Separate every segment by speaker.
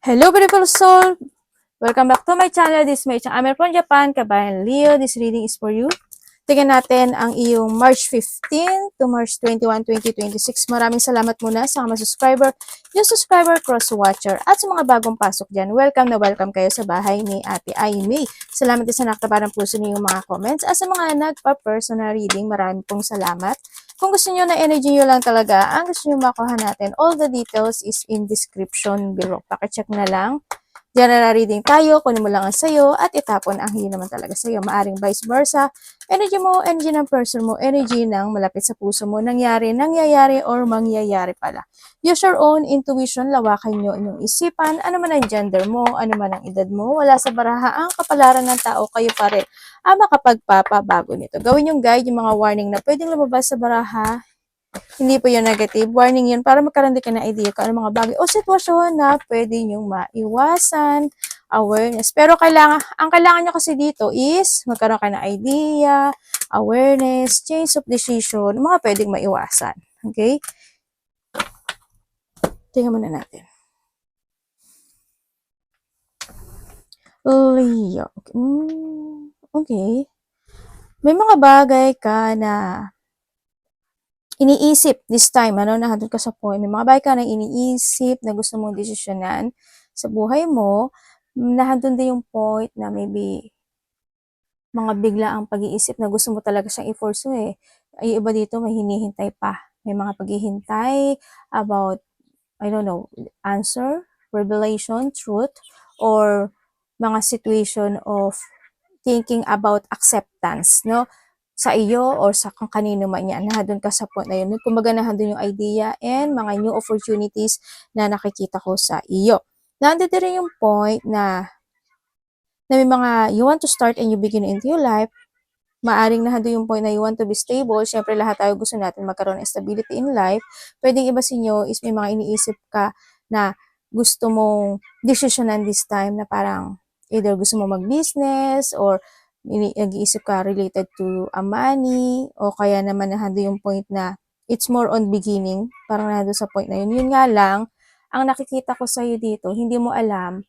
Speaker 1: Hello, beautiful soul! Welcome back to my channel. This is my channel. I'm from Japan, Kabayan Leo. This reading is for you. Tingnan natin ang iyong March 15 to March 21, 2026. Maraming salamat muna sa mga subscriber, yung subscriber, cross-watcher, at sa mga bagong pasok dyan. Welcome na welcome kayo sa bahay ni Ate Aimee. Salamat din sa nakatabarang puso niyo yung mga comments. At sa mga nagpa-personal reading, maraming pong salamat. Kung gusto niyo na energy niyo lang talaga, ang gusto niyo makuha natin, all the details is in description below. Pakicheck na lang. General reading tayo, kunin mo lang ang sayo at itapon ang hindi naman talaga sayo. Maaring vice versa. Energy mo, energy ng person mo, energy ng malapit sa puso mo, nangyayari, or mangyayari pala. Use your own intuition, lawakan nyo inyong isipan, ano man ang gender mo, ano man ang edad mo, wala sa baraha ang kapalaran ng tao, kayo pa rin ang makapagpapabago nito. Gawin yung guide, yung mga warning na pwedeng lumabas sa baraha, hindi po yun negative. Warning yun para magkaroon din ka ng idea kung ano mga bagay o sitwasyon na pwede nyong maiwasan, awareness. Pero ang kailangan nyo kasi dito is magkaroon ka ng idea, awareness, change of decision, mga pwedeng maiwasan. Okay? Tingnan muna natin. Leo. Okay. May mga bagay ka na iniisip this time, nandun ka sa point, may mga bagay ka na iniisip na gusto mong desisyonan sa buhay mo, nandun din yung point na maybe mga bigla ang pag-iisip na gusto mo talaga siyang i-pursue eh. Ay, iba dito may hinihintay pa. May mga paghihintay about, I don't know, answer, revelation, truth, or mga situation of thinking about acceptance, no? Sa iyo or sa kung kanino man yan, nandun ka sa point na yun. Kumbaga nandun yung idea and mga new opportunities na nakikita ko sa iyo. Nandun din rin yung point na may mga you want to start and you begin into your life. Maaring nandun yung point na you want to be stable. Siyempre lahat tayo gusto natin magkaroon ng stability in life. Pwedeng iba sa inyo is may mga iniisip ka na gusto mong desisyonan this time na parang either gusto mo mag-business or nag-iisip ka related to a money o kaya naman nandun yung point na it's more on beginning. Parang nandun sa point na yun. Yun nga lang, ang nakikita ko sa'yo dito, hindi mo alam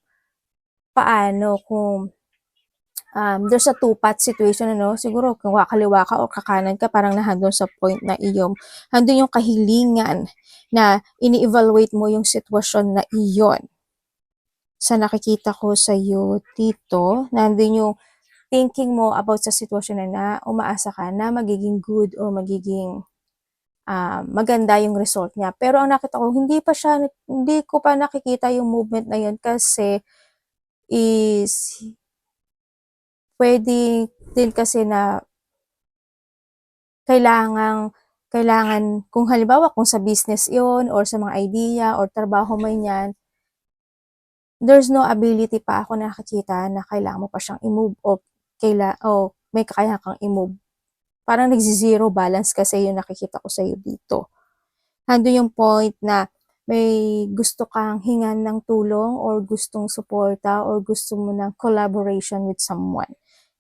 Speaker 1: paano kung there's a two-path situation, siguro kung kaliwa ka o kakanan ka, parang nandun sa point na handun yung kahilingan na ini-evaluate mo yung sitwasyon na iyon. Sa nakikita ko sa iyo dito, nandun yung thinking mo about sa sitwasyon na umaasa ka na magiging good or magiging maganda yung result niya. Pero ang nakita ko, hindi ko pa nakikita yung movement na yun kasi is pwede din kasi na kailangan kung halimbawa kung sa business yon or sa mga idea or trabaho man yan, there's no ability pa ako nakikita na kailangan mo pa siyang i-move o may kakayahan kang i-move. Parang nagzi-zero balance kasi yung nakikita ko sa iyo dito. Nandun yung point na may gusto kang hingan ng tulong or gustong suporta or gusto mo ng collaboration with someone.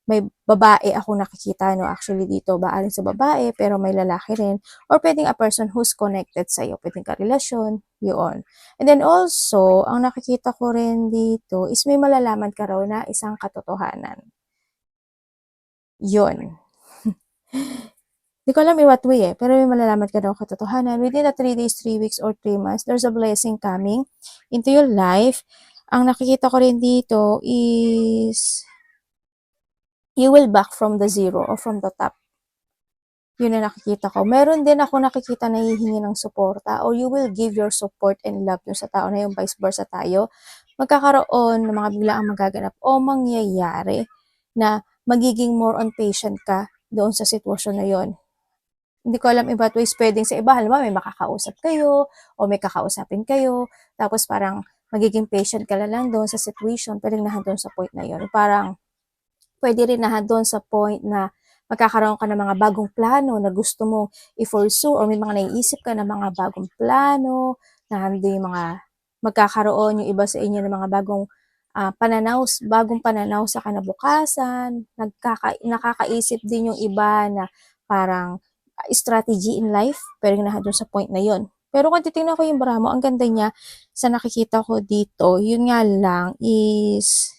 Speaker 1: May babae ako nakikita, actually dito, baaling sa babae, pero may lalaki rin. Or pwedeng a person who's connected sa'yo. Pwedeng karelasyon, yun. And then also, ang nakikita ko rin dito is may malalaman ka raw na isang katotohanan. Yun. Di ko alam in what way pero may malalaman ka daw katotohanan. Within the 3 days, 3 weeks, or 3 months, there's a blessing coming into your life. Ang nakikita ko rin dito is you will back from the zero or from the top. Yun na nakikita ko. Meron din ako nakikita na hihingi ng suporta or you will give your support and love dun sa tao na yung vice versa tayo. Magkakaroon ng mga biglaang magaganap o mangyayari na magiging more on patient ka doon sa sitwasyon na yon. Hindi ko alam in what ways pwedeng sa iba, halimbawa may makakausap kayo o may kakausapin kayo, tapos parang magiging patient ka lang doon sa situation, pwedeng nandun sa point na yun. Parang pwede rin nandun sa point na magkakaroon ka ng mga bagong plano na gusto mong i-pursue or may mga naiisip ka na mga bagong plano, na hindi yung mga magkakaroon yung iba sa inyo ng mga bagong bagong pananaw sa kinabukasan, nakakaisip din yung iba na parang strategy in life, pero nandun sa point na yon. Pero kung titingnan ko yung bra mo, ang ganda niya sa nakikita ko dito. Yun nga lang is,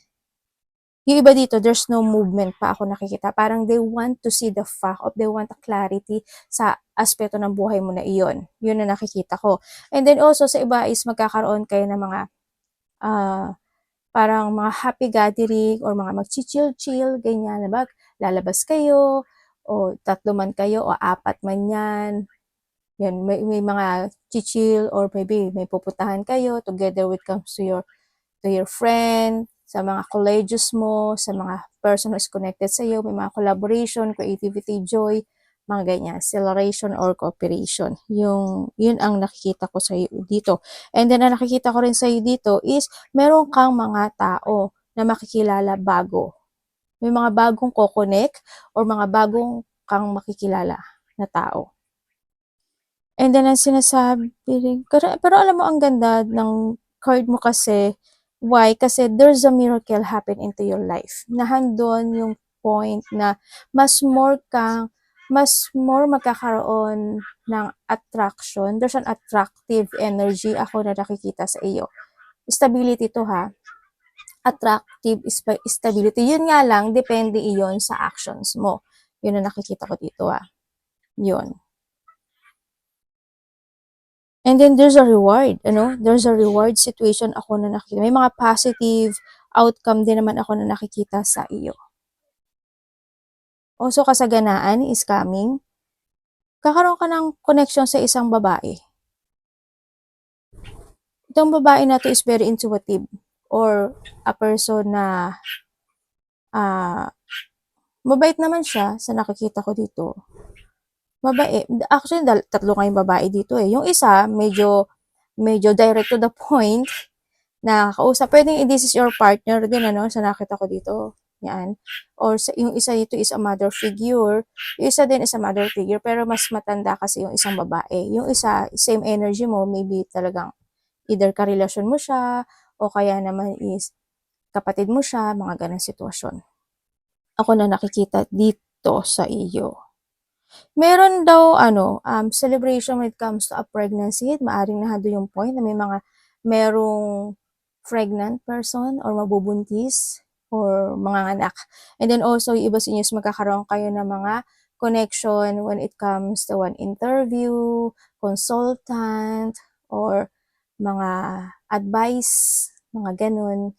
Speaker 1: yung iba dito, there's no movement pa ako nakikita. Parang they want to see the fact of they want a clarity sa aspeto ng buhay mo na iyon. Yun na nakikita ko. And then also sa iba is magkakaroon kayo ng mga ah, parang mga happy gathering or mga mag-chill-chill, ganyan. Diba? Lalabas kayo, o 3 man kayo, o 4 man yan. Yan, may mga chill or maybe may pupuntahan kayo together with comes to your friend, sa mga colleges mo, sa mga person who's connected sa iyo, may mga collaboration, creativity, joy, mga ganyan, acceleration or cooperation. Yun ang nakikita ko sa iyo dito. And then, ang nakikita ko rin sa iyo dito is, meron kang mga tao na makikilala bago. May mga bagong kokonek or mga bagong kang makikilala na tao. And then, ang sinasabi rin, pero alam mo, ang ganda ng card mo kasi, why? Kasi there's a miracle happen into your life. Nahandon yung point na mas more magkakaroon ng attraction. There's an attractive energy ako na nakikita sa iyo. Stability to ha. Attractive stability. Yun nga lang, depende iyon sa actions mo. Yun ang nakikita ko dito ha. Yun. And then there's a reward, there's a reward situation ako na nakikita. May mga positive outcome din naman ako na nakikita sa iyo. Also, kasaganaan is coming. Kakaroon ka ng connection sa isang babae. Itong babae na to is very intuitive or a person na mabait naman siya sa nakikita ko dito. Babae. Actually, 3 kayong babae dito eh. Yung isa, medyo direct to the point na kausap. Pwedeng this is your partner din, sa nakita ko dito. Yan. Or yung isa dito is a mother figure. Yung isa din is a mother figure, pero mas matanda kasi yung isang babae. Yung isa, same energy mo, maybe talagang either karelasyon mo siya, o kaya naman is kapatid mo siya, mga ganang sitwasyon. Ako na nakikita dito sa iyo. Meron daw celebration when it comes to a pregnancy. Maaring nahado yung point na merong pregnant person or mabubuntis or mga anak. And then also, yung iba sa inyo magkakaroon kayo ng mga connection when it comes to an interview, consultant, or mga advice, mga ganun.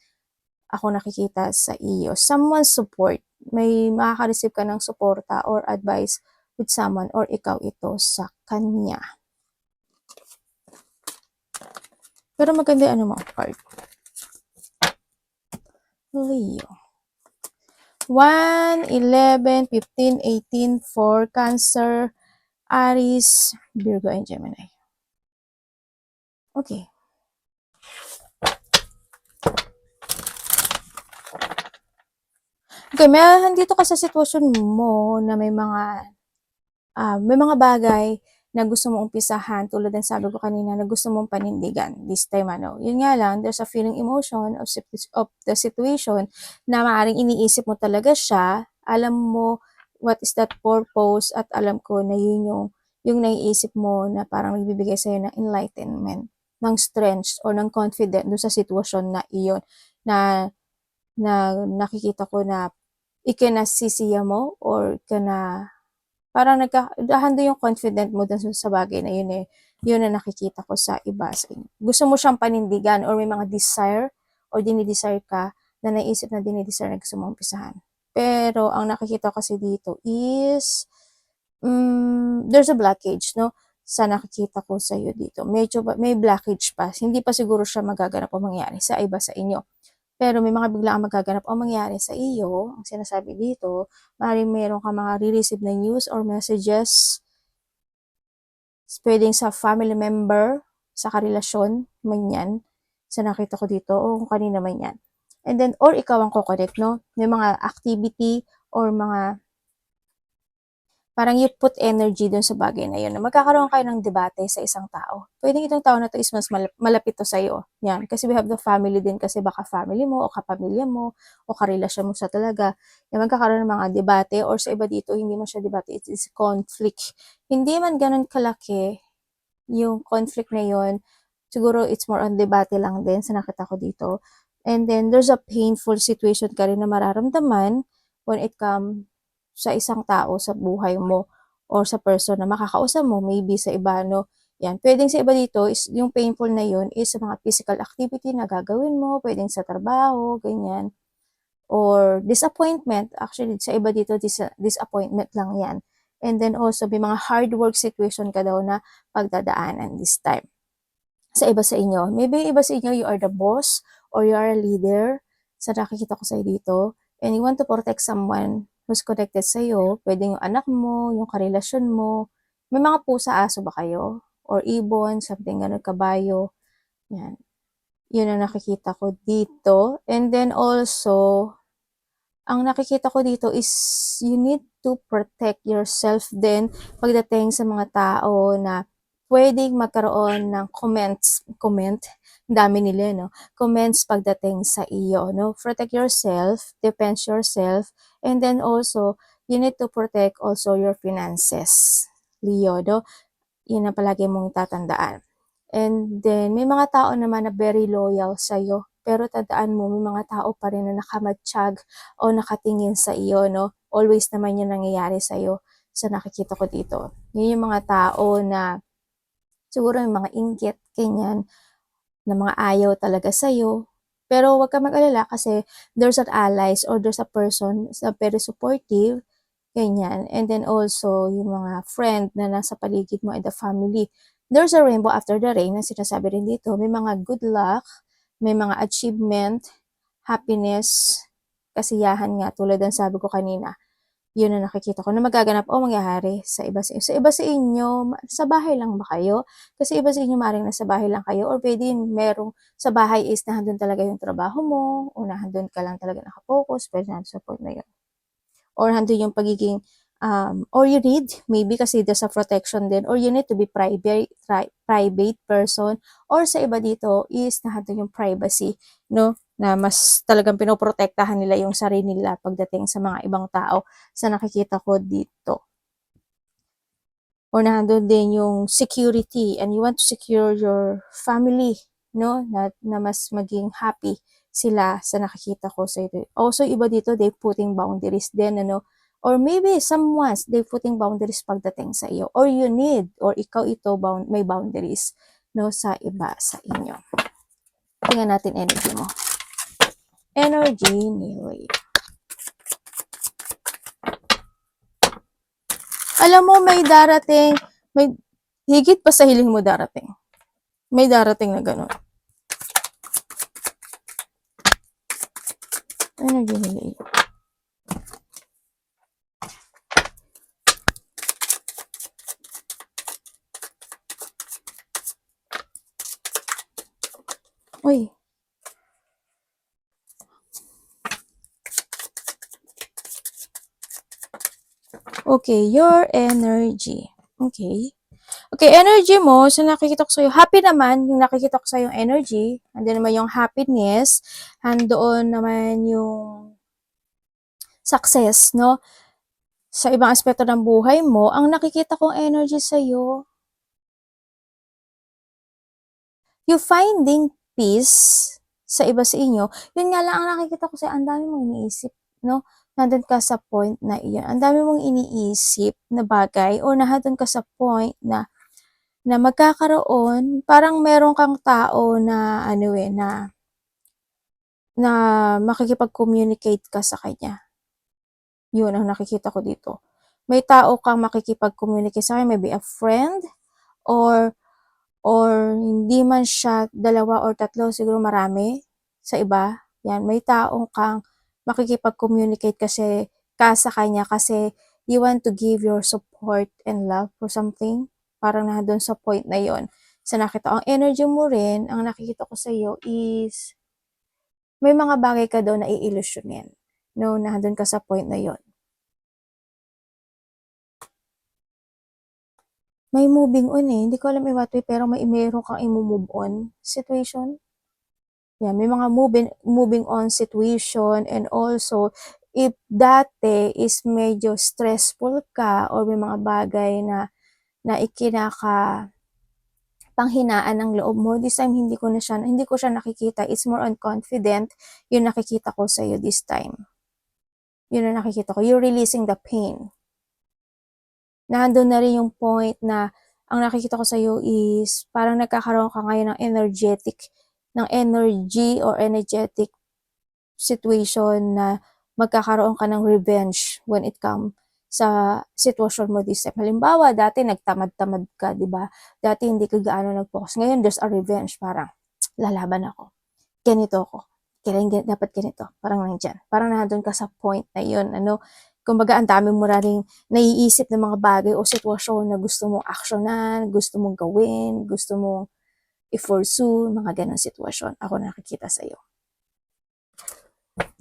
Speaker 1: Ako nakikita sa iyo. Someone's support. May makaka-receive ka ng suporta or advice with someone or ikaw ito sa kanya. Pero maganda mo, card. Leo. 1, 11, 15, 18, 4, Cancer, Aries, Virgo, and Gemini. Okay. Okay, may dito ka sa sitwasyon mo na may mga bagay na gusto mong umpisahan, tulad ng sabi ko kanina, na gusto mong panindigan this time. Yun nga lang, there's a feeling emotion of the situation na maaaring iniisip mo talaga siya, alam mo what is that purpose, at alam ko na yun yung naiisip mo na parang nagbibigay sa'yo ng enlightenment, ng strength, or ng confidence dun sa sitwasyon na iyon, na nakikita ko na ikinasisiya mo or parang nagkahando yung confident mo dun sa bagay na yun eh. Yun na nakikita ko sa iba sa inyo. Gusto mo siyang panindigan or may mga desire or dinidesire ka na naisip na dinidesire na gusto mo umpisahan. Pero ang nakikita ko kasi dito is there's a blockage, no? Sa nakikita ko sa iyo dito. Medyo may blockage pa. Hindi pa siguro siya magaganap o mangyari sa iba sa inyo. Pero may mga biglaang magaganap o mangyari sa iyo, ang sinasabi dito, maaaring meron ka mga re-receive na news or messages, pwedeng sa family member, sa karelasyon, man yan, sa nakita ko dito, o kung kanina man yan. And then, or ikaw ang kukonect, no? May mga activity or mga parang you put energy dun sa bagay na yun. Magkakaroon kayo ng debate sa isang tao. Pwedeng itong tao na to is mas malapit to sa'yo. Yan. Kasi we have the family din, kasi baka family mo o kapamilya mo o karelasyon mo sa talaga. Yan, magkakaroon ng mga debate, or sa iba dito, hindi mo siya debate, it is conflict. Hindi man ganun kalaki yung conflict na yun, siguro it's more on debate lang din sa nakita ko dito. And then, there's a painful situation ka rin na mararamdaman when it come sa isang tao sa buhay mo or sa person na makakausap mo, maybe sa iba, no? Yan. Pwedeng sa iba dito, is, yung painful na yun is sa mga physical activity na gagawin mo, pwedeng sa trabaho, ganyan. Or disappointment, actually, sa iba dito, disappointment lang yan. And then also, may mga hard work situation ka daw na pagdadaanan this time sa iba sa inyo. Maybe iba sa inyo, you are the boss or you are a leader sa nakikita ko sa dito. And you want to protect someone who's connected sa iyo. Pwede yung anak mo, yung karelasyon mo. May mga pusa, aso ba kayo? Or ibon, something ganun, kabayo. Yan. Yun ang nakikita ko dito. And then also, ang nakikita ko dito is you need to protect yourself din pagdating sa mga tao na pwedeng magkaroon ng comment, dami nila, no? Comments pagdating sa iyo, no? Protect yourself, defend yourself, and then also, you need to protect also your finances, Leo, no? Yun ang palagi mong tatandaan. And then, may mga tao naman na very loyal sa'yo. Pero tandaan mo, may mga tao pa rin na nakamatsyag o nakatingin sa iyo, no? Always naman yun nangyayari sa'yo sa nakikita ko dito. Yun yung mga tao na siguro yung mga inggit, ganyan, na mga ayaw talaga sa'yo. Pero huwag ka mag-alala kasi there's an allies or there's a person na very supportive, ganyan. And then also, yung mga friend na nasa paligid mo and the family. There's a rainbow after the rain na sinasabi rin dito. May mga good luck, may mga achievement, happiness, kasiyahan nga tulad ng sabi ko kanina. Yun ang nakikita ko na magaganap o mangyayari sa iba sa inyo. Sa iba sa inyo, sa bahay lang ba kayo? Kasi iba sa inyo maring nasa bahay lang kayo or pwede merong sa bahay is nahandun talaga yung trabaho mo o nahandun ka lang talaga nakafocus, pwede na sa point na yun. Or handun yung pagiging or you need maybe kasi there's a protection din or you need to be private person or sa iba dito is nahandun yung privacy, no, na mas talagang pinoprotektahan nila yung sarili nila pagdating sa mga ibang tao sa nakikita ko dito. Or nahandun din yung security and you want to secure your family, no, na mas maging happy sila sa nakikita ko sa ito. Also, iba dito, they putting boundaries din, ano, or maybe someone's they putting boundaries pagdating sa iyo. Or you need, or ikaw ito, may boundaries, no, sa iba sa inyo. Tingnan natin energy mo. Energy, Nili. Alam mo, may darating, may higit pa sa hiling mo darating. May darating na gano'n. Energy, Nili. Uy. Okay, your energy. Okay. Okay, energy mo, so nakikita ko sa'yo, happy naman, yung nakikita ko sa'yo yung energy, andun naman yung happiness, andoon naman yung success, no? Sa ibang aspeto ng buhay mo, ang nakikita kong energy sa'yo, you finding peace sa iba sa inyo, yun nga lang ang nakikita ko sa'yo, ang dami mong iniisip, no? Nandun ka sa point na iyon, ang dami mong iniisip na bagay, o nandun ka sa point na magkakaroon, parang meron kang tao na, ano eh, na makikipag-communicate ka sa kanya. Yun ang nakikita ko dito. May tao kang makikipag-communicate sa kanya, maybe a friend, or hindi man siya dalawa or tatlo, siguro marami sa iba. Yan, may taong kang makikipag-communicate kasi ka sa kanya kasi you want to give your support and love for something. Parang nandun sa point na yon. Sa nakita, ang energy mo rin, ang nakikita ko sa iyo is may mga bagay ka daw na i-illusionin. No, nandun ka sa point na yon. May moving on eh. Hindi ko alam in what way, pero meron kang i-move on situation. Yan, may mga moving on situation, and also, if dati is medyo stressful ka or may mga bagay na panghinaan ng loob mo. This time, hindi ko siya nakikita. It's more on confident. Yung nakikita ko sa'yo this time. Yun ang nakikita ko. You're releasing the pain. Nandun na rin yung point na ang nakikita ko sa'yo is parang nagkakaroon ka ngayon ng energy or energetic situation na magkakaroon ka ng revenge when it comes sa sitwasyon mo this time. Halimbawa, dati nagtamad-tamad ka, di ba? Dati hindi ka gaano nag-focus. Ngayon, there's a revenge. Parang, lalaban ako. Ganito ako. Kailangan dapat ganito. Parang nandyan. Parang nandun ka sa point na yun. Kumbaga, ang dami mo rin naiisip ng mga bagay o sitwasyon na gusto mong aksyonan, gusto mong gawin, gusto mong i-pursue, mga ganang sitwasyon. Ako nakikita sa'yo.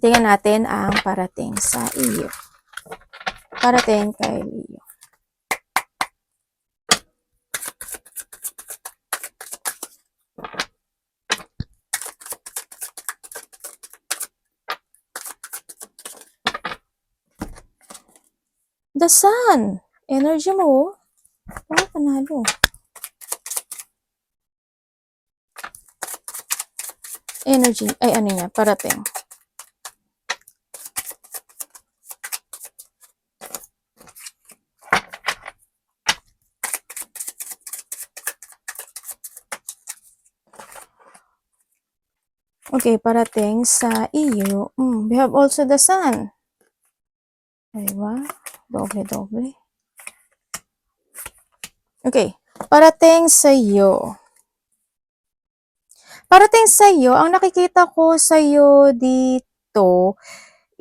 Speaker 1: Tingnan natin ang parating sa iyo. Parating kay Leo. The Sun. Energy mo. Parang panalo. Energy. Ay, ano niya? Parating. Okay, parating sa iyo. We have also the Sun. Diba? Doble-doble. Okay, parating sa iyo. Parating sa iyo, ang nakikita ko sa iyo dito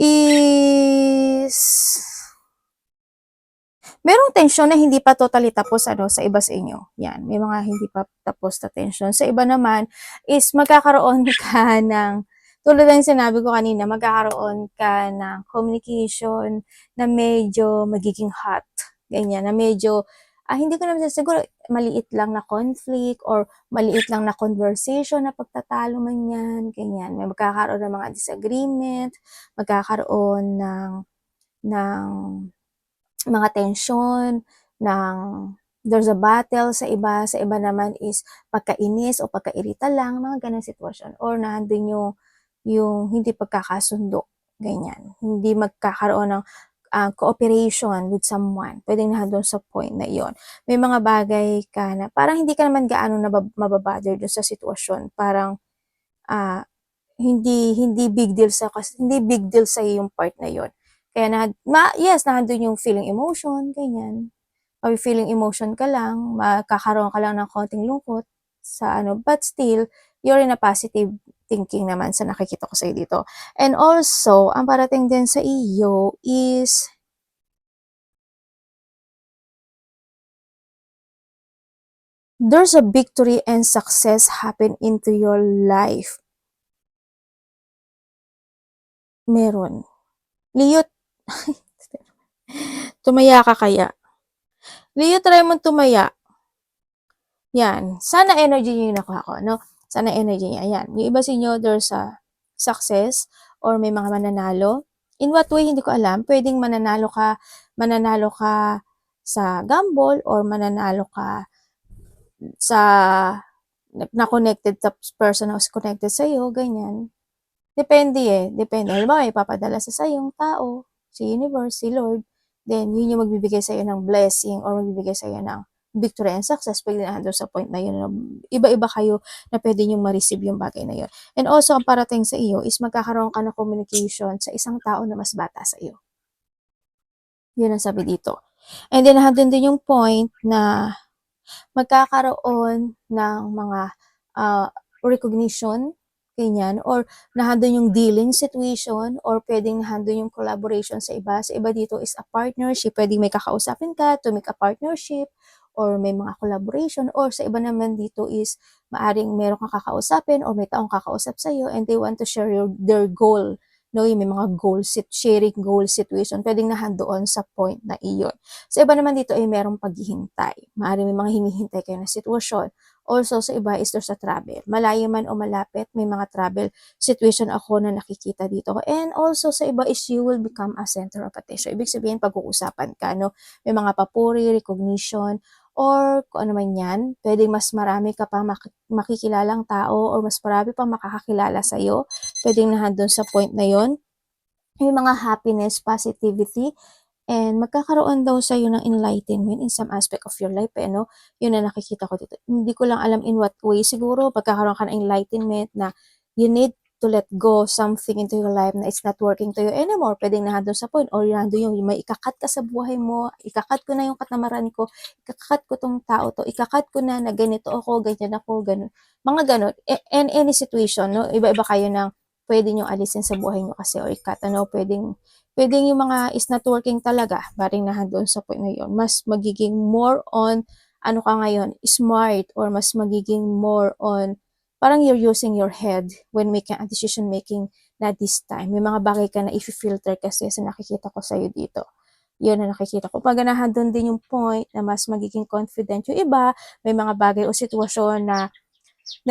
Speaker 1: is merong tension na hindi pa totally tapos sa iba sa inyo. Yan, may mga hindi pa tapos na tension. Sa iba naman is magkakaroon ka ng, tulad ng sinabi ko kanina, magkakaroon ka ng communication na medyo magiging hot. Ganyan, na medyo, hindi ko naman siguro maliit lang na conflict or maliit lang na conversation na pagtatalo man yan. Ganyan, may magkakaroon ng mga disagreement, magkakaroon ng mga tension, there's a battle sa iba naman is pagkainis o pagkairita lang, mga ganang sitwasyon. Or nandun yung hindi pagkakasundo, ganyan. Hindi magkakaroon ng cooperation with someone. Pwedeng nandun sa point na iyon. May mga bagay ka na parang hindi ka naman gaano mababother dun sa sitwasyon. Parang hindi big deal sa yung part na yon. Kaya yes, nandun yung feeling emotion, ganyan. Or feeling emotion ka lang, makakaroon ka lang ng konting lungkot but still, you're in a positive thinking naman sa nakikita ko sa'yo dito. And also, ang parating din sa iyo is there's a victory and success happen into your life. Meron. Leo, tumaya ka kaya? Leo, try mo tumaya. Yan. Sana energy niyo yung nakuha ko, no? Sana energy niya. Ayan. Yung iba sa inyo, there's a success or may mga mananalo. In what way, hindi ko alam. Pwedeng mananalo ka sa gamble or mananalo ka sa na-connected sa person na connected sa'yo, ganyan. Depende. Halimbawa, ipapadala sa sayong tao, si universe, si Lord, then yun yung magbibigay sa'yo ng blessing or magbibigay sa'yo ng victory and success. Pwede na doon sa point na yun. Iba-iba kayo na pwede nyo ma-receive yung bagay na yun. And also, ang parating sa iyo is magkakaroon ka ng communication sa isang tao na mas bata sa iyo. Yun ang sabi dito. And then, nandun din yung point na magkakaroon ng mga recognition, ganyan, or nandun yung dealing situation, or pwedeng nandun yung collaboration sa iba. Sa iba dito is a partnership. Pwedeng may kakausapin ka to make a partnership, or may mga collaboration, or sa iba naman dito is maaring meron kang kakausapin, or may taong kakausap sa'yo, and they want to share their goal. No, yung may mga sharing goal situation, pwedeng nahandoon sa point na iyon. Sa iba naman dito ay merong paghihintay. Maaaring may mga hinihintay kayo na sitwasyon. Also, sa iba is there's a travel. Malayo man o malapit, may mga travel situation ako na nakikita dito. And also, sa iba is you will become a center of attention. Ibig sabihin, pag-uusapan ka, no? May mga papuri, recognition, or kung ano man yan, pwedeng mas marami ka pang makikilalang tao or mas marami pang makakakilala sa'yo, pwedeng nandun sa point na yon. May mga happiness, positivity, and magkakaroon daw sa'yo ng enlightenment in some aspect of your life, no? Yun na nakikita ko dito. Hindi ko lang alam in what way. Siguro, pagkakaroon ka ng enlightenment na you need to let go something into your life na it's not working to you anymore. Pwedeng nandun sa point or nandun yung may ikakat ka sa buhay mo, ikakat ko na yung katamaran ko, ikakat ko tong tao to, ikakat ko na ganito ako, ganyan ako, ganun. Mga ganun. And any situation, no? Iba-iba kayo ng pwede nyo alisin sa buhay nyo kasi o ikat, ano, pwedeng yung mga is not working talaga, baring nandun sa point na yun, mas magiging more on, ano ka ngayon, smart, or mas magiging more on, parang you're using your head when making a decision making na this time. May mga bagay ka na i-filter kasi sa nakikita ko sa'yo dito. Yun na nakikita ko. Pag nandun din yung point na mas magiging confident yung iba, may mga bagay o sitwasyon na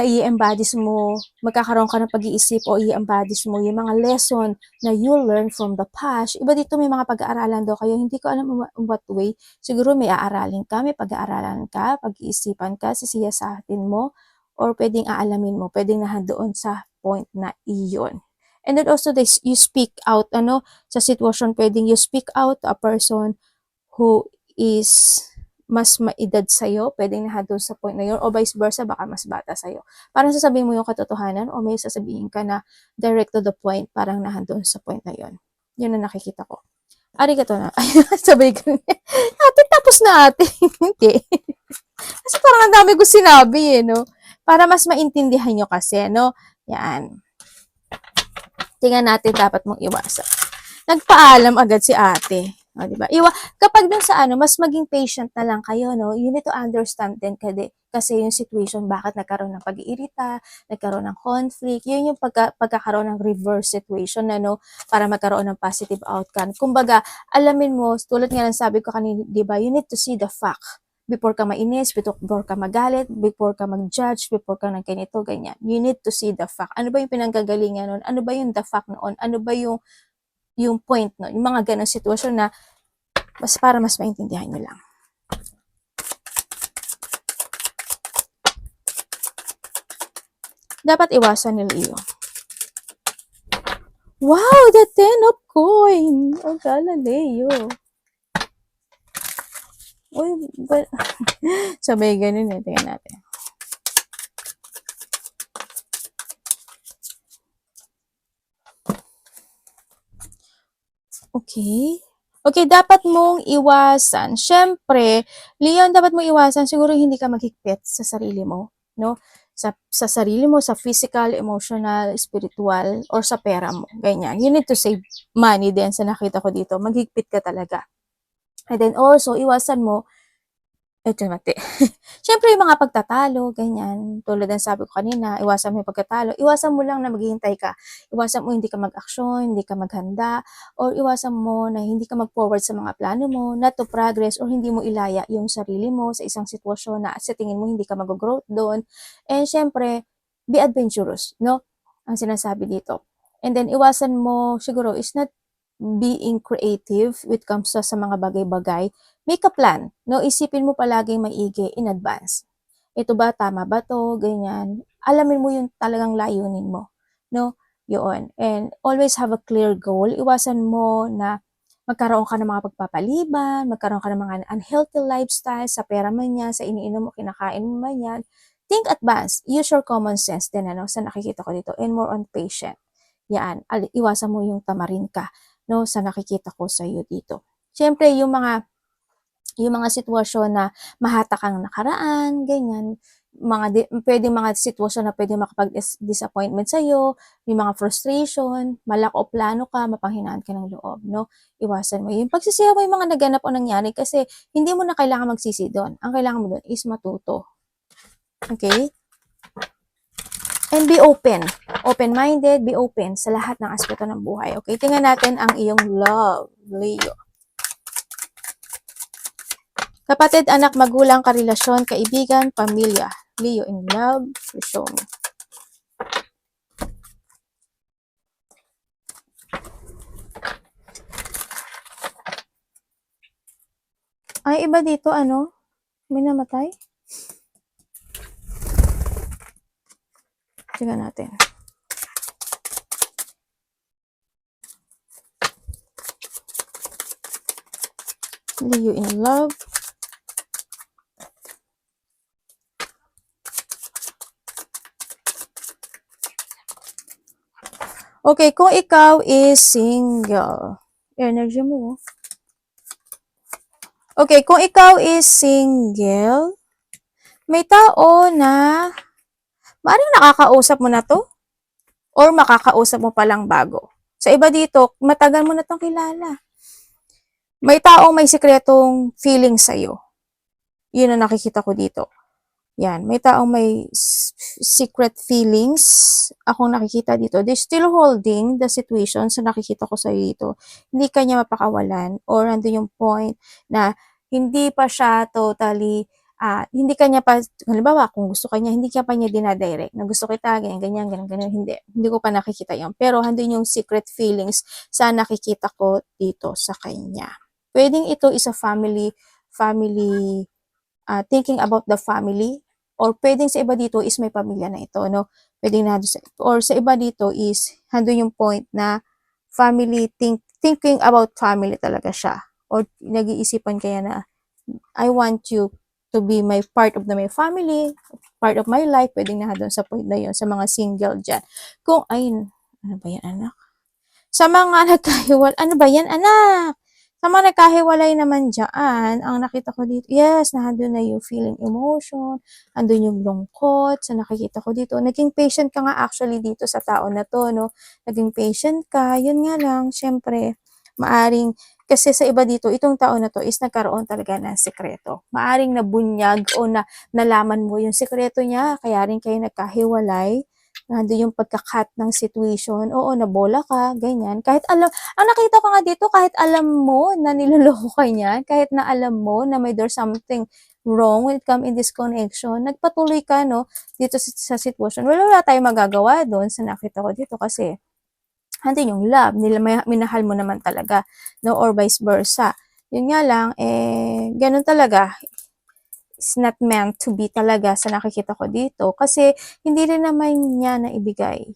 Speaker 1: i-embodies mo, magkakaroon ka ng pag-iisip o i-embodies mo yung mga lesson na you learn from the past. Iba dito may mga pag-aaralan daw kayo, hindi ko alam what way. Siguro may aaralin ka, may pag-aaralan ka, pag-iisipan ka, sisiyasatin mo, or pwedeng aalamin mo, pwedeng nahandoon sa point na iyon. And then also, you speak out, sa sitwasyon, pwedeng you speak out to a person who is mas maedad sa'yo, pwedeng nandun sa point na yun, o vice versa, baka mas bata sa'yo. Parang sasabihin mo yung katotohanan, o may sasabihin ka na direct to the point, parang nandun sa point na yun. Yun ang nakikita ko. Arigato na. Sabay ko. Ate, tapos na ate. Hindi. Kasi parang ang dami ko sinabi no? Para mas maintindihan nyo kasi, no? Yan. Tingnan natin dapat mong iwasan. Nagpaalam agad si ate. O, diba? Kapag dun sa mas maging patient na lang kayo, no? You need to understand din kasi yung situation, bakit nagkaroon ng pag-iirita, nagkaroon ng conflict, yun yung pagkakaroon ng reverse situation no? Para magkaroon ng positive outcome. Kumbaga, alamin mo, tulad nga ng sabi ko kanina, diba? You need to see the fact before ka mainis, before ka magalit, before ka mag-judge, before ka ng ganito, ganyan. You need to see the fact. Ano ba yung pinanggagalingan nun? Ano ba yung the fact noon? Ano ba yung point no, yung mga ganong sitwasyon na para mas maintindihan nyo lang. Dapat iwasan nila iyo. Wow, the 10 of coin. Oh, Galileo. Uy, sabay ganun tingnan natin. Okay, dapat mong iwasan. Syempre, Leon, dapat mong iwasan, siguro hindi ka maghigpit sa sarili mo, no? Sa sarili mo, sa physical, emotional, spiritual, or sa pera mo. Ganyan. You need to save money din sa nakita ko dito. Maghigpit ka talaga. And then also, iwasan mo, mati. Siyempre, yung mga pagtatalo, ganyan. Tulad ng sabi ko kanina, iwasan mo yung pagtatalo. Iwasan mo lang na maghihintay ka. Iwasan mo hindi ka mag-aksyon, hindi ka maghanda, or iwasan mo na hindi ka mag-forward sa mga plano mo, not to progress, or hindi mo ilaya yung sarili mo sa isang sitwasyon na sa tingin mo hindi ka mag-growth doon. And siyempre, be adventurous, no? Ang sinasabi dito. And then, iwasan mo, siguro, is not being creative when it comes sa mga bagay-bagay. Make a plan, no? Isipin mo palaging maigi in advance. Ito ba, tama ba to? Ganyan. Alamin mo yung talagang layunin mo, no? Yun. And always have a clear goal. Iwasan mo na magkaroon ka ng mga pagpapaliban, magkaroon ka ng mga unhealthy lifestyle, sa pera man yan, sa iniinom mo, kinakain mo man yan. Think advance. Use your common sense din, sa nakikita ko dito. And more on patient. Yan. Iwasan mo yung tamarin ka, no? Sa nakikita ko sa iyo dito. Siyempre, yung mga sitwasyon na mahatak ang nakaraan, ganyan, pwedeng mga sitwasyon na pwede makapag-disappointment sa'yo, yung mga frustration, malak o plano ka, mapanghinaan ka ng loob, no? Iwasan mo yung pagsisiyaw mo yung mga naganap o nangyari kasi hindi mo na kailangan magsisi doon. Ang kailangan mo doon is matuto. Okay? And be open. Open-minded, be open sa lahat ng aspeto ng buhay. Okay? Tingnan natin ang iyong love, Leo. Kapatid, anak, magulang, karelasyon, kaibigan, pamilya. Leo in love, show me. Ay, iba dito, May namatay? Tingnan natin. Leo in love. Okay, kung ikaw is single. Energy mo. Okay, kung ikaw is single, may tao na maaaring nakakausap mo na to or makakausap mo palang bago. Sa iba dito, matagal mo na tong kilala. May taong may sikretong feeling sa'yo. Yun ang nakikita ko dito. Yan, may taong may secret feelings akong nakikita dito. They're still holding the situation sa nakikita ko sa dito. Hindi kanya mapakawalan or andun yung point na hindi pa siya totally, hindi kanya pa, halimbawa, kung gusto kanya, hindi ka pa niya dinadirect na gusto kita, ganyan, hindi ko pa nakikita yan. Pero andun yung secret feelings sa nakikita ko dito sa kanya. Pwedeng ito is a family, thinking about the family, or pwedeng sa iba dito is may pamilya na ito, no? Pwedeng na or sa iba dito is handun yung point na family, thinking about family talaga siya. Or nag-iisipan kaya na, I want you to be my part of my family, part of my life. Pwedeng na doon sa point na yun, sa mga single dyan. Kung, ano ba yan, anak? Sa mga nagkahiwal, ano ba yan, anak? Sa mga nagkahiwalay naman dyan, ang nakita ko dito, yes, nandun na yung feeling emotion, andun yung lungkot, sa nakikita ko dito. Naging patient ka nga actually dito sa tao na to, no? Naging patient ka, yun nga lang, syempre, maaring, kasi sa iba dito, itong tao na to is nagkaroon talaga ng sekreto. Maaring nabunyag o nalaman mo yung sekreto niya, kaya rin kayo nagkahiwalay. Nandun yung pagka-cut ng situation. Oo, nabola ka, ganyan. Kahit alam, ang nakita ko nga dito, kahit alam mo na niloloko ka niya, kahit na alam mo na there's something wrong when it comes in this connection, nagpatuloy ka, no, dito sa situation. Wala tayong magagawa doon sa nakita ko dito kasi andun yung love, minahal mo naman talaga, no, or vice versa. Yun nga lang, ganun talaga. It's not meant to be talaga sa nakikita ko dito kasi hindi rin naman niya naibigay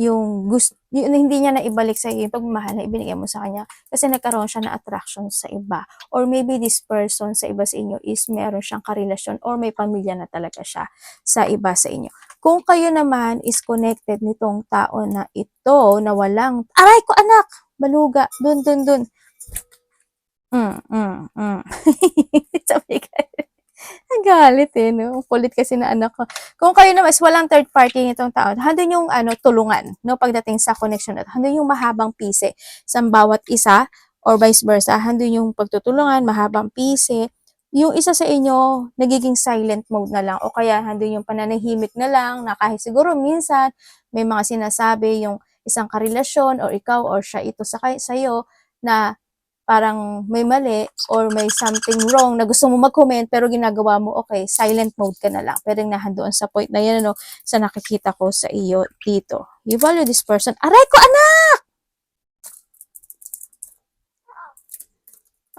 Speaker 1: yung gusto, hindi niya naibalik sa iyo yung pagmamahal na ibinigay mo sa kanya kasi nagkaroon siya na attraction sa iba, or maybe this person sa iba sa inyo is meron siyang karelasyon or may pamilya na talaga siya sa iba sa inyo. Kung kayo naman is connected nitong tao na ito na walang, aray ko anak, baluga, dun. Sabi ka, nagalit no? Kulit kasi na anak ko. Kung kayo naman is walang third party nitong tao, handun yung tulungan, no? Pagdating sa connection natin, handun yung mahabang pise sa bawat isa, or vice versa, handun yung pagtutulungan, mahabang pise. Yung isa sa inyo, nagiging silent mode na lang, o kaya handun yung pananahimik na lang, na kahit siguro minsan, may mga sinasabi yung isang karelasyon, or ikaw, or siya ito sa'yo, na parang may mali or may something wrong na gusto mo mag-comment pero ginagawa mo, okay, silent mode ka na lang. Pero nahandoon sa point na yan, ano, sa nakikita ko sa iyo dito. You value this person. Aray ko, anak!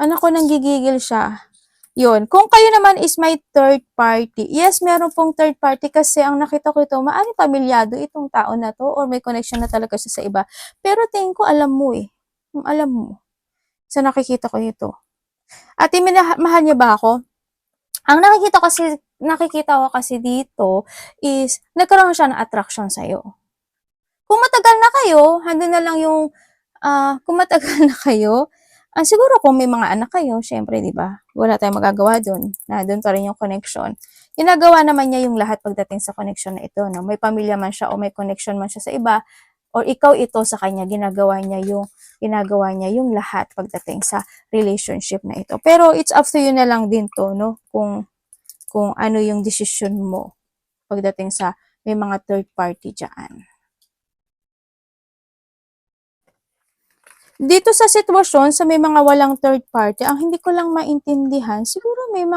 Speaker 1: Anak ko, nang gigigil siya. Yun. Kung kayo naman is may third party, yes, meron pong third party kasi ang nakita ko ito, maaaring pamilyado itong tao na to or may connection na talaga siya sa iba. Pero tingin ko, alam mo alam mo sa nakikita ko ito. Ate, mahal niyo ba ako? Ang nakikita ko kasi dito is nagkaroon siya ng attraction sa'yo. Kung matagal na kayo, handun na lang yung, kung matagal na kayo, siguro kung may mga anak kayo, syempre, di ba? Wala tayong magagawa dun. Na dun pa rin yung connection. Ginagawa naman niya yung lahat pagdating sa connection na ito, no? May pamilya man siya o may connection man siya sa iba, or ikaw ito sa kanya, ginagawa niya yung lahat pagdating sa relationship na ito. Pero it's up to you na lang din to, no? Kung ano yung decision mo pagdating sa may mga third party dyan. Dito sa sitwasyon, sa may mga walang third party, ang hindi ko lang maintindihan, siguro may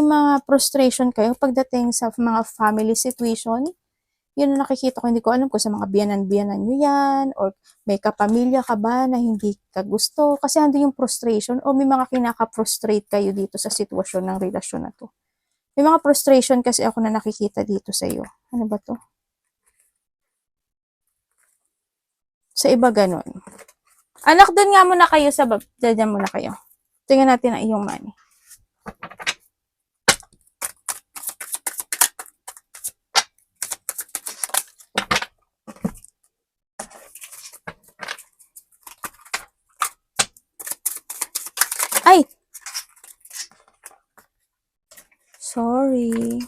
Speaker 1: mga frustration kayo pagdating sa mga family situation. Yun ang nakikita ko, hindi ko alam kung sa mga biyanan-biyanan nyo yan, or may kapamilya ka ba na hindi ka gusto, kasi ando yung frustration, o may mga kinaka-frustrate kayo dito sa sitwasyon ng relasyon na to. May mga frustration kasi ako na nakikita dito sa iyo. Ano ba to? Sa iba ganun. Anak, doon nga muna kayo sa dyan muna kayo. Tingnan natin ang iyong money. Ay! Sorry.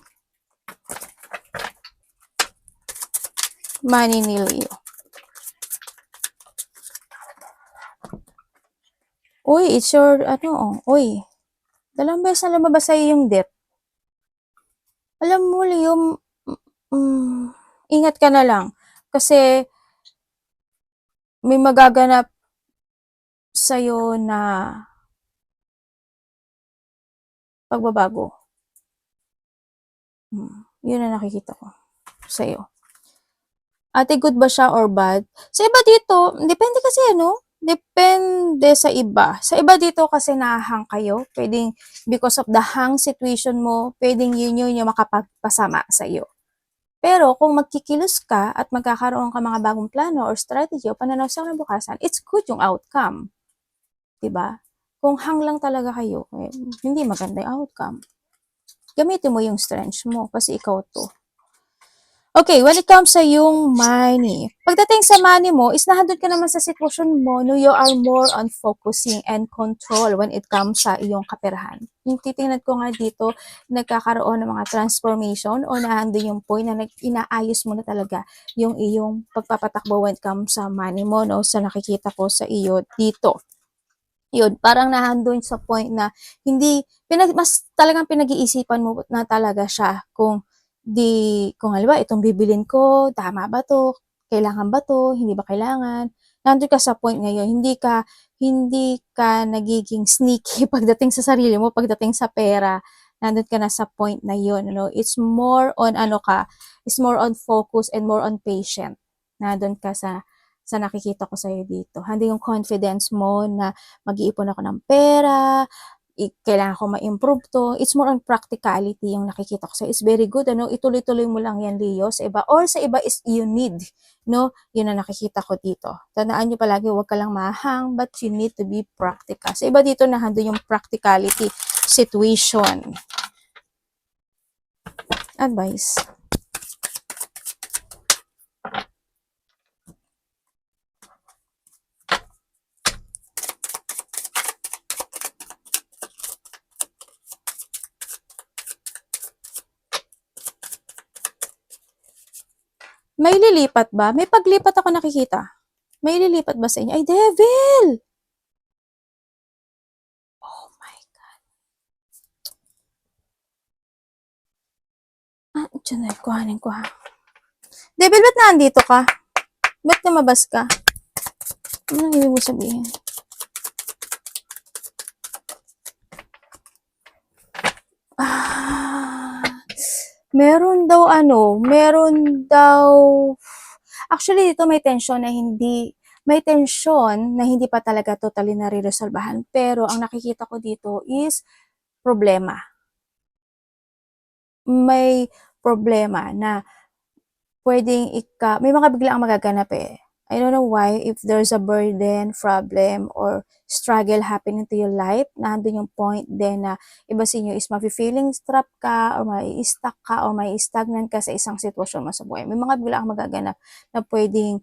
Speaker 1: Money ni Leo. Uy, it's your, uy. Dalawang beses na lumabas sa'yo yung debt. Alam mo, Leo, ingat ka na lang. Kasi, may magaganap sa'yo na pagbabago. Yun ang nakikita ko sa'yo. Ate, good ba siya or bad? Sa iba dito, depende kasi depende sa iba. Sa iba dito kasi nahang kayo. Pwedeng because of the hang situation mo, pwedeng yun yung makapagpasama sa iyo. Pero kung magkikilos ka at magkakaroon ka mga bagong plano or strategy o pananaw sa kinabukasan, it's good yung outcome. Diba? Kung hang lang talaga kayo, hindi maganda yung outcome. Gamitin mo yung strengths mo kasi ikaw to. Okay, when it comes sa yung money, pagdating sa money mo, is nahandun ka naman sa sitwasyon mo, no, you are more on focusing and control when it comes sa iyong kaperahan. Yung titingnan ko nga dito, nagkakaroon ng mga transformation o nahandun yung point na inaayos mo na talaga yung iyong pagpapatakbo when it comes sa money mo, no, sa nakikita ko sa iyo dito. Yun, parang nahandun sa point na hindi, mas talagang pinag-iisipan mo na talaga siya kung halimbawa, itong bibilin ko, tama ba to? Kailangan ba to? Hindi ba kailangan? Nandun ka sa point ngayon, hindi ka nagiging sneaky pagdating sa sarili mo, pagdating sa pera, nandun ka na sa point na yun, it's more on, it's more on focus and more on patient. Nandun ka sa nakikita ko sa'yo dito. Hindi yung confidence mo na mag-iipon ako ng pera, kailangan ko ma-improve to. It's more on practicality yung nakikita ko. So, it's very good, ituloy-tuloy mo lang yan, Leo, sa iba. Or sa iba is you need, no? Yun ang nakikita ko dito. Tandaan nyo palagi, huwag ka lang mahang, but you need to be practical. Sa iba dito, nahando yung practicality situation. Advice. May lilipat ba? May paglipat ako nakikita. May lilipat ba sa inyo? Ay, devil! Oh my God. Diyan na, kuhanin ko ha. Devil, ba't nandito ka? Ba't lumabas ka? Ano nang ibig mo sabihin? Meron daw, actually dito may tension na hindi pa talaga totally nare-resolbahan. Pero ang nakikita ko dito is problema. May problema na pwedeng may mga biglaang magaganap eh. I don't know why, if there's a burden, problem, or struggle happening to your life, nandun yung point din na iba sa inyo is mafe-feeling trap ka, or mai-stuck ka, or mai-stagnant ka sa isang sitwasyon mo sa buhay. May mga biglaang magaganap na pwedeng,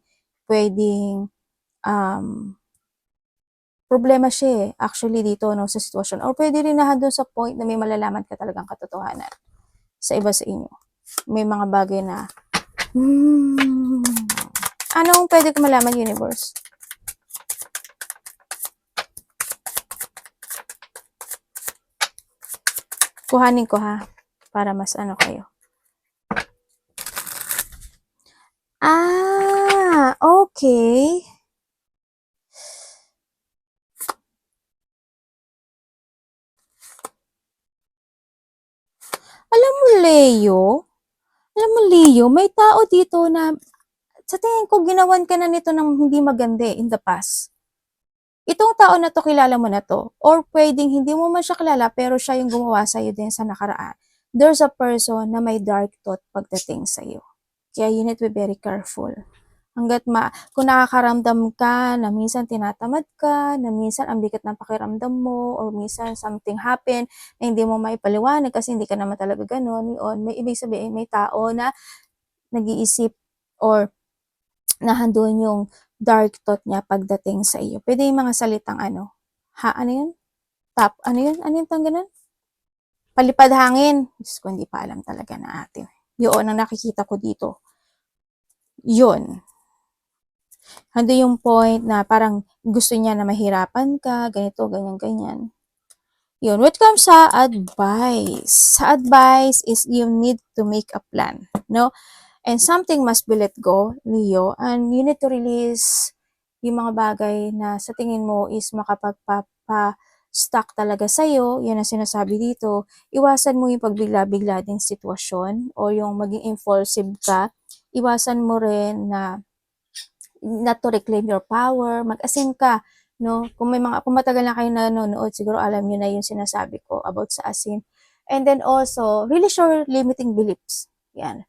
Speaker 1: problema siya actually dito, no, sa sitwasyon. Or pwede rin nandun sa point na may malalaman ka talagang katotohanan sa iba sa inyo. May mga bagay na, anong pwede ko malaman, universe? Kuhanin ko ha, para mas kayo. Okay. Alam mo, Leo, Alam mo, Leo, may tao dito na sa tingin ko ginawan ka na nito ng hindi maganda in the past. Itong tao na 'to, kilala mo na 'to, or puwedeng hindi mo man siya kilala pero siya yung gumawa sa'yo din sa nakaraan. There's a person na may dark thought pagdating sa'yo. Kaya you need to be very careful. Kung nakakaramdam ka na minsan tinatamad ka, na minsan ang bigat ng pakiramdam mo, or minsan something happen na hindi mo maipaliwanag kasi hindi ka naman talaga gano'n, yun, may ibig sabihin may tao na nag-iisip or nahandun yung dark thought niya pagdating sa iyo. Pwede yung mga salitang ano, ano yun? Ano yun? Ano yung tang ganun? Palipad hangin. Diyos ko, hindi pa alam talaga na ate. Yun ang nakikita ko dito. Yun. Hando yung point na parang gusto niya na mahirapan ka, ganito, ganyan, ganyan. Yun. When it comes sa advice is you need to make a plan, no? And something must be let go, Leo, and you need to release yung mga bagay na sa tingin mo is makapagpapa-stuck talaga sa'yo. Yan ang sinasabi dito. Iwasan mo yung pagbigla-bigla din sitwasyon o yung maging impulsive ka. Iwasan mo rin na not to reclaim your power, mag-asin ka, no? Kung matagal na kayo nanonood, siguro alam niyo na yung sinasabi ko about sa asin. And then also, release your limiting beliefs. Yan.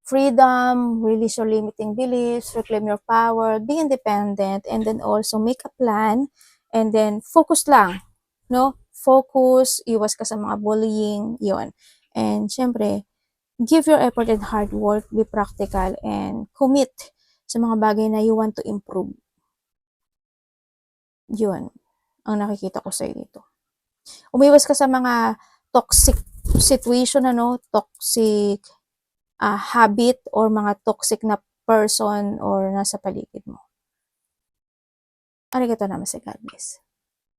Speaker 1: Freedom, release your limiting beliefs, reclaim your power, be independent, and then also make a plan, and then focus lang, no? Focus, iwas ka sa mga bullying, yon. And syempre, give your effort and hard work, be practical, and commit sa mga bagay na you want to improve. Yun, ang nakikita ko sa'yo dito. Umiwas ka sa mga toxic situation, toxic habit or mga toxic na person or nasa paligid mo. Arigatou namaste, God bless.